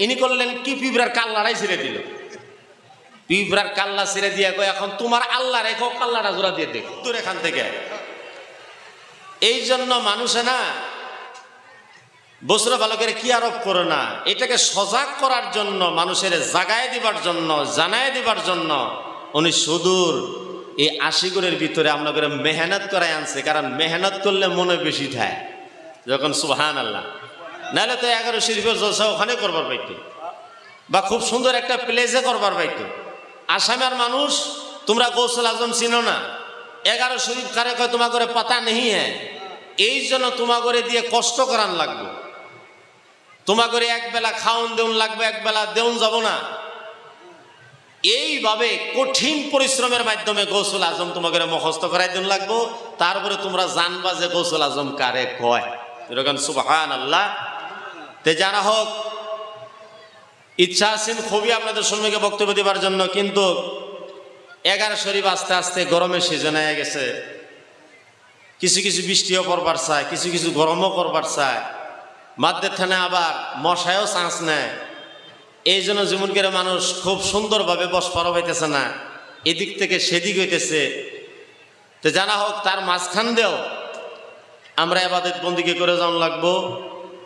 ইনি করলেন কি, পিঁপড়ার কাল্লাটাই ছেড়ে দিল। পিঁপড়ার কাল্লা ছেড়ে দিয়ে কয় এখন তোমার আল্লাহ রেখো, কাল্লাটা জোড়া দিয়ে দেখো দূর এখান থেকে। এই জন্য মানুষে না বসরা বালকের কি আরোপ করো না, এটাকে সজাগ করার জন্য, মানুষের জাগায় দিবার জন্য, জানায় দিবার জন্য উনি সুদূর এই আশিগুরের ভিতরে আপনাদের মেহনত করাই আনছে। কারণ মেহনত করলে মনে বেশি থাকে যখন সুবহানাল্লাহ। নাহলে তো 11 শরীফের জলসা ওখানে করবার পাইতো, বা খুব সুন্দর একটা প্লেসে করবার পাইতো। আসামের মানুষ তোমরা গৌসুল আজম চিনো না, 11 শরীফ কারে কয় তোমা করে পাতা নেই হ্যাঁ, এই জন্য তোমা করে দিয়ে কষ্ট করান লাগবে। তোমা করে একবেলা খাওন দেউন লাগবে, একবেলা দেউন যাব না। এইভাবে কঠিন পরিশ্রমের মাধ্যমে গৌসুল আজম তোমাকে মুখস্থ করাই দেন লাগবো। তারপরে তোমরা জানবা যে গৌসুল আজম কারে কয়। এরকম সুবহানাল্লাহ। তে জানা হোক, ইচ্ছা আছেন খুবই আপনাদের সম্মুখে বক্তব্য দেবার জন্য, কিন্তু 11 শরীফ আস্তে আস্তে গরমের সিজন হয়ে গেছে। কিছু কিছু বৃষ্টিও পড়বার চায়, কিছু কিছু গরমও করবার চায়, মাদ্দের থানে আবার মশায়ও চান্স নেয়। এই জন্য যেমন করে মানুষ খুব সুন্দরভাবে বসপার হইতেছে না, এদিক থেকে সেদিক হইতেছে। তো জানা হোক, তার মাঝখান দিয়েও আমরা ইবাদত বন্দিকে করে যাওয়া লাগবো।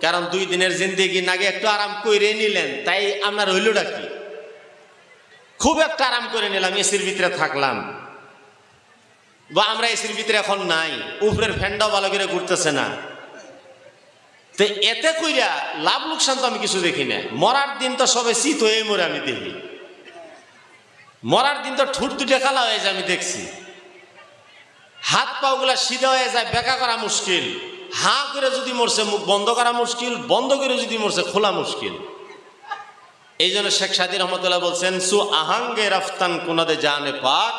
কারণ 2 দিনের জিন্দেগি নাগে একটু আরাম করে নিলেন, তাই আপনার হইলটা কি? খুব একটা আরাম করে নিলাম, এসির ভিতরে থাকলাম, বা আমরা এসির ভিতরে এখন নাই, উপরের ফ্যানটাও ভালো করে ঘুরতেছে না। তো এতে কইরা লাভ লোকসান তো আমি কিছু দেখি না। মরার দিন তো সবাই শীত হয়ে মরে আমি দেখি, মরার দিন তো ঠুট দুটে কালা হয়ে যায় আমি দেখছি। হাত পাগুলা সিধা হয়ে যায়, বেকা করা মুশকিল। হাঁ করে যদি মরছে মুখ বন্ধ করা মুশকিল, বন্ধ করে যদি মরছে খোলা মুশকিল। এই জন্য শেখ সাদী রহমতুল্লাহ বলছেন, সু আহাঙ্গে রফতান কুনাদে জানে পাক,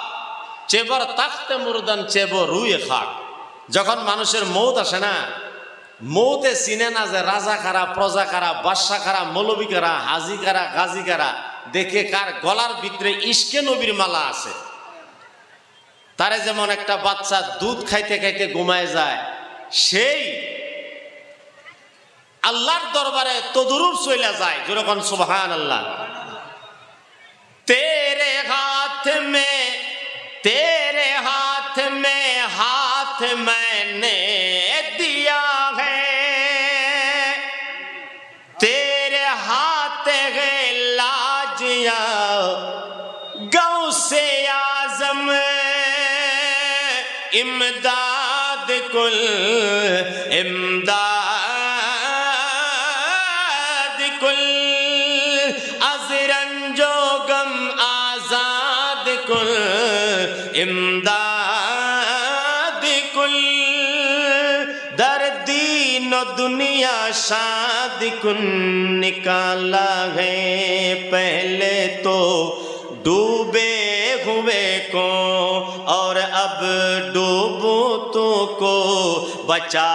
চেবর তাখতে মুরদান চেব রুয়ে খাক। যখন মানুষের মৌত আসে না, মৌতে চিনে না যে রাজা কারা, প্রজা কারা, বাদশা কারা, মৌলবী কারা, হাজি কারা, গাজী কারা, দেখে কার গলার ভিতরে ইশকে নবীর মালা আছে। তারে যেমন একটা বাচ্চা দুধ খাইতে খাইতে ঘুমায় যায়, সেই আল্লাহর দরবারে তদরুর চলে যায়। যেরকম সুবহানাল্লাহ। তেরে হাত মে, তেরে হাত মে হাত मैंने दिया है, तेरे हाथ है लाजिया गौसे आजम, इमदाद कुल इमदाद कुल, अजरंजो गम आजाद कुल इमदाद कुल, दर्दीन दुनिया शाद कुन निकाला है, पहले तो डूबे हुए को और अब डूबो तो को बचा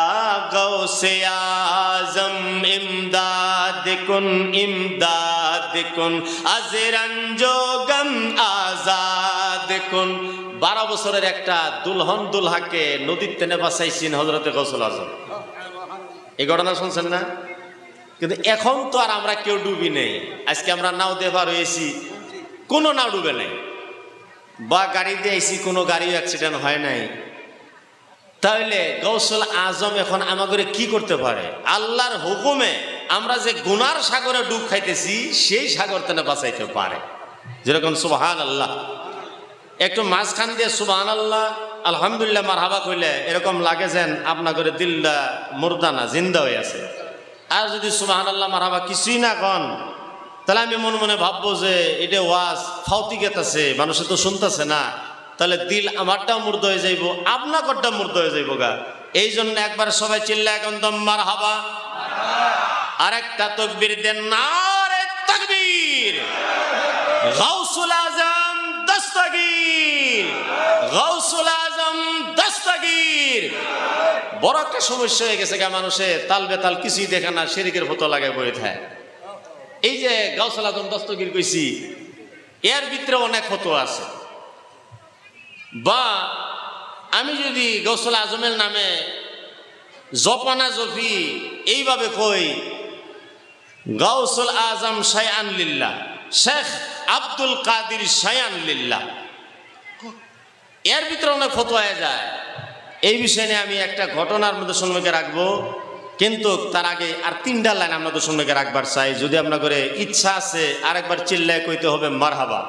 गौसे आजम, इमदाद कुन इमदाद कुन, अजरंजो गम आजाद कुन। 12 বছরের একটা দুলহন দুলহাকে নদীর টেনে বাঁচাইছেন হযরতে গৌসুল আজম। এই ঘটনা শুনছেন না? কিন্তু এখন তো আর আমরা কেউ ডুবি নেই। আজকে আমরা নাও দেবার হয়েছি, কোনো নাও ডুবে নাই, বা গাড়ি দিয়ে আইছি, কোনো গাড়িও অ্যাক্সিডেন্ট হয় নাই। তাহলে গৌসুল আজম এখন আমাদের কি করতে পারে? আল্লাহর হুকুমে আমরা যে গুনার সাগরে ডুব খাইতেছি, সেই সাগর তেনে বাঁচাইতে পারে। যেরকম সুবহানাল্লাহ, একটু মাঝখান দিয়ে সুবহানাল্লাহ আলহামদুলিল্লাহ মারহাবা কইলে এরকম লাগে যেন আপনাদের দিলটা মুর্দানা জিন্দা হয়ে আছে। আর যদি সুবহানাল্লাহ মারহাবা কিছুই না কন, তাহলে আমি মনে মনে ভাববো যে এটা ওয়াজ ফাউতি গেতাছে, মানুষে তো শুনতেছে না, তাহলে দিল আমারটাও মুর্দ হয়ে যাইব, আপনারটা মুর্দ হয়ে যাইব গা। এই জন্য একবার সবাই চিল্লা এখন দম মারহাবা, আরেকটা তাকবীর দেন, নারে তাকবীর, গাউসুল আজম দস্তগীর, গাউসুল আজম দস্তগীর। বড় একটা সমস্যা হয়ে গেছে গা, মানুষে তাল বেতাল কিছুই দেখে না, শিরকের ফটো লাগায় বয়ে থাকে। এই যে গাউসুল আজম দস্তগীর কইছি, এর ভিতরে অনেক ফটো আছে। বা আমি যদি গাউসুল আজমের নামে জপানা জপি এইভাবে কই, গাউসুল আজম শায়ান লিল্লাহ, শেখ আব্দুল কাদির শায়ান লিল্লাহ। এর ভিতরে অনেক ফতোয়া যায়। এই বিষয়ে নিয়ে আমি একটা ঘটনার মধ্যে সম্মুখে রাখবো, কিন্তু তার আগে আর 3টা লাইন আপনাদের সম্মুখে রাখবার চাই। যদি আপনার করে ইচ্ছা আছে আরেকবার চিল্লায় কইতে হবে মারহাবা।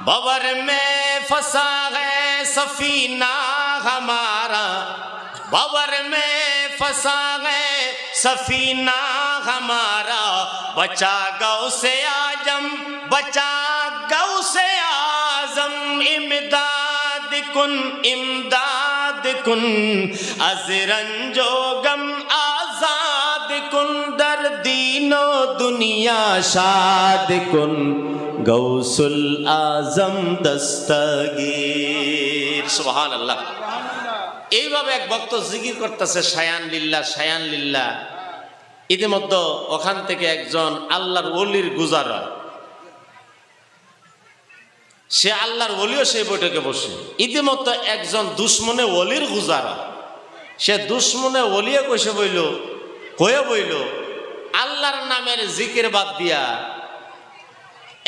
বাবার মে ফসা হে সফিনা हमारा, बाबर में फंसा है सफीना हमारा, बचा गौ से आजम, बचा गौ से आजम, इमदाद कुन अजरंजो गम आजाद कुन, दर दीनो दुनिया शाद कुन, गौसुल आजम दस्तगीर। सुभान अल्लाह। এইভাবে এক ভক্ত জিকির করতেছে শায়ান লিল্লাহ, শায়ান লিল্লাহ। ইতিমধ্যে ওখান থেকে একজন আল্লাহর ওলির গুজার হয়, সে আল্লাহর ওলিও সেই বৈঠকে বসে। ইতিমধ্যে একজন দুশ্মনে ওলির গুজার হয়, সে দুশ্মনে ওলিয়ে কইসে বইল আল্লাহর নামের জিকির বাদ দিয়া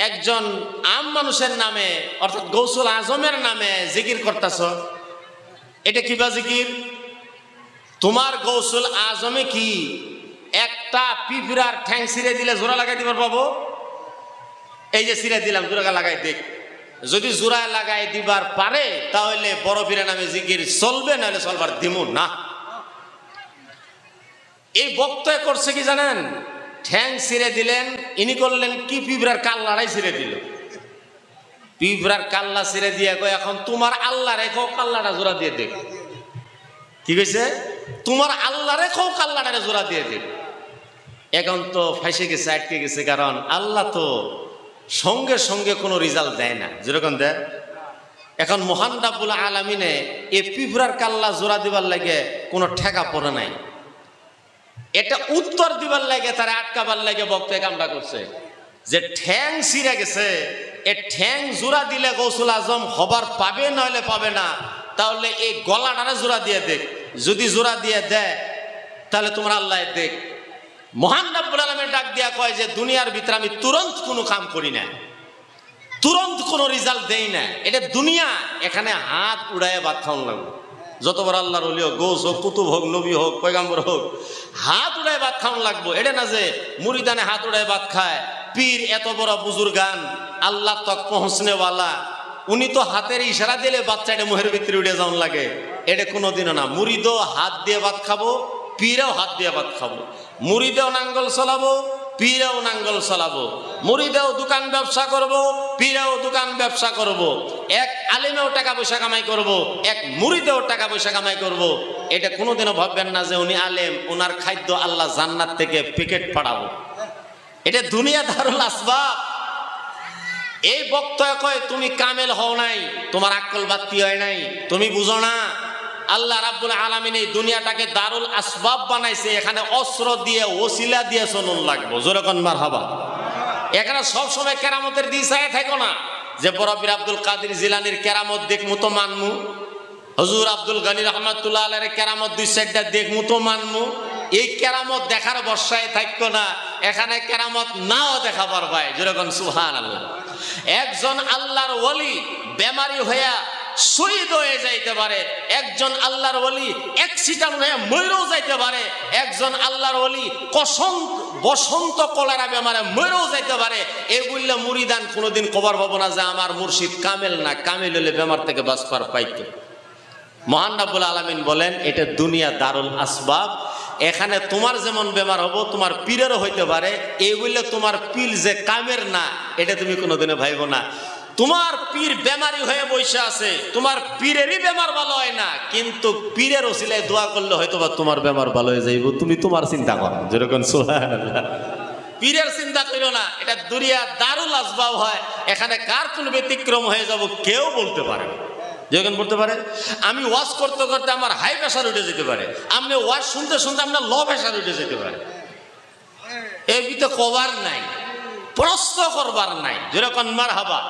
একজন আম মানুষের নামে অর্থাৎ গৌসুল আজমের নামে জিকির করতেছ, এটা কিবা জিকির? তোমার গৌসুল আজমে কি একটা পিঁপড়ার ঠ্যাং ছিঁড়ে দিলে জোড়া লাগাই দিবার পাবো? এই যে ছিঁড়ে দিলাম, জোড়া লাগাই দেখ। যদি জোড়া লাগাই দিবার পারে তাহলে বড় পীরের নামে জিকির চলবে, নাহলে চলবার দিমু না। এই বক্তব্য করছে কি জানেন? ঠ্যাং ছিঁড়ে দিলেন, ইনি করলেন কি পিঁপড়ার কাল্লাটাই ছিঁড়ে দিল। পিঁপড়ার কাল্লা ছিঁড়ে দিয়ে কয় এখন তোমার আল্লাহ রেখো, কাল্লাটা জোড়া দিয়ে দেখ। কি কইছে? তোমার আল্লাহ রেখো, কাল্লাটা জোড়া দিয়ে দেখ। এখন তো ফাইসে গেছে, আটকে গেছে, কারণ আল্লাহ তো সঙ্গে সঙ্গে কোনো রেজাল্ট দেয় না, যেরকম দেয়। এখন মহান রাব্বুল আলামিনে এই পিঁপড়ার কাল্লা জোড়া দিবার লাগে কোনো ঠেকা পড়ে নাই। এটা উত্তর দিবার লাগে, তারা আটকাবার লাগে বক্তব্য কামটা করছে যে ঠ্যাং ছিঁড়ে গেছে, এ ঠ্যাং জোড়া দিলে গৌসুল আজম হবার পাবে, নইলে পাবে না। তাহলে এই গলাটারে জোড়া দিয়ে দেখ, যদি জোড়া দিয়ে দেয় তাহলে তোমার আল্লাহ দেখ। মহান রাব্বুল আলামিন ডাক দিয়া কয় যে দুনিয়ার ভিতরে আমি তুরন্ত কোনো কাম করি না, তুরন্ত কোনো রেজাল্ট দেই না। এটা দুনিয়া, এখানে হাত উড়াইয়া ভাত খাওয়ান লাগবে। যত বড় আল্লাহর ওলি হোক, গৌস হোক, কুতুব হোক, নবী হোক, পয়গাম্বর হোক, হাত উড়াই ভাত খাওয়ান লাগবো। এটা না যে মুরিদানে হাত উড়াই ভাত খায়। পীর এত বড় বুজুর্গান, আল্লাহ তক পৌঁছনেওয়ালা, উনি তো হাতের ইশারা দিলে বাচ্চাটা মুহের ভিতরে উঠে যাওয়ান লাগে। এটা কোনোদিনও না। মুরিদও হাত দিয়ে ভাত খাবো, পীরেও হাত দিয়ে ভাত খাবো। মুরিদেও নাঙ্গল চলাবো, পীরেও নাঙ্গল চলাবো। মুরিদেও দোকান ব্যবসা করব, পীরেও দোকান ব্যবসা করব। এক আলিমেও টাকা পয়সা কামাই করব, এক মুরিদেও টাকা পয়সা কামাই করব। এটা কোনোদিনও ভাববেন না যে উনি আলেম, ওনার খাদ্য আল্লাহ জান্নাত থেকে প্যাকেট পাঠাবো। এটা দুনিয়া দারুল আসবাব। এই বক্তব্য কয় তুমি কামেল হও নাই, তোমার আকল বাত্তি হয় নাই, তুমি বুঝো না। আল্লাহ রাব্বুল আলামিন এই দুনিয়াটাকে দারুল আসবাব বানাইছে। এখানে অস্ত্র দিয়ে, ওসিলা দিয়ে চলন লাগবো। জোরে কোন মারহাবা। এখানে সবসময় কেরামতের দিশায় থাকো না যে বড় পীর আব্দুল কাদের জিলানির কেরামত দেখমু তো মানমু, হুজুর আব্দুল গনি রহমাতুল্লাহ আলাইহির কেরামত 2-4টা দেখমু তো মানমু। এই কেরামত দেখার বর্ষায় থাকতো না, এখানে কেরামত নাও দেখাবার ভাই। যেরকম সুবহানাল্লাহ। একজন আল্লাহর ওলি বেমারি হইয়া শহীদ হয়ে যাইতে পারে, একজন আল্লাহর ওলি অ্যাক্সিডেন্ট হয়ে মরেও যাইতে পারে, একজন আল্লাহর ওলি বসন্ত কলেরা বেমারে মরেও যাইতে পারে। এই বললে মুরিদান কোনোদিন কবর পাবো না যে আমার মুর্শিদ কামেল না, কামেল হলে বেমার থেকে বাঁচবার পাইতো। মহান রাব্বুল আলামিন বলেন এটা দুনিয়া দারুল আসবাব। এখানে তোমার যেমন বেমার হবো তোমার পীরেরও হইতে পারে। এই বললে তোমার পীর যে কামের না, এটা তুমি কোনোদিনও ভাইবো না। তোমার পীর বেমারি হয়ে বসে আছে, তোমার পীরেরই বেমার ভালো হয় না, কিন্তু পীরের ওসিলায় দোয়া করলে হয়তো বা তোমার বেমার ভালো হয়ে যাইব। তুমি তোমার চিন্তা করো। যেরকম সুবহানাল্লাহ। পীরের চিন্তা করো না। এটা দুনিয়া দারুল আসবাব হয়। এখানে কার কোন ব্যতিক্রম হয়ে যাব কেউ বলতে পারে না। যেরকম বলতে পারে আমি ওয়াজ করতে করতে আমার হাই প্রেশার উঠে যেতে পারে, আপনি ওয়াজ শুনতে শুনতে আপনার লো প্রেশার উঠে যেতে পারে। এই ভিতরে কবার নাই, প্রশ্ন করবার নাই। যেরকম মারহাবা।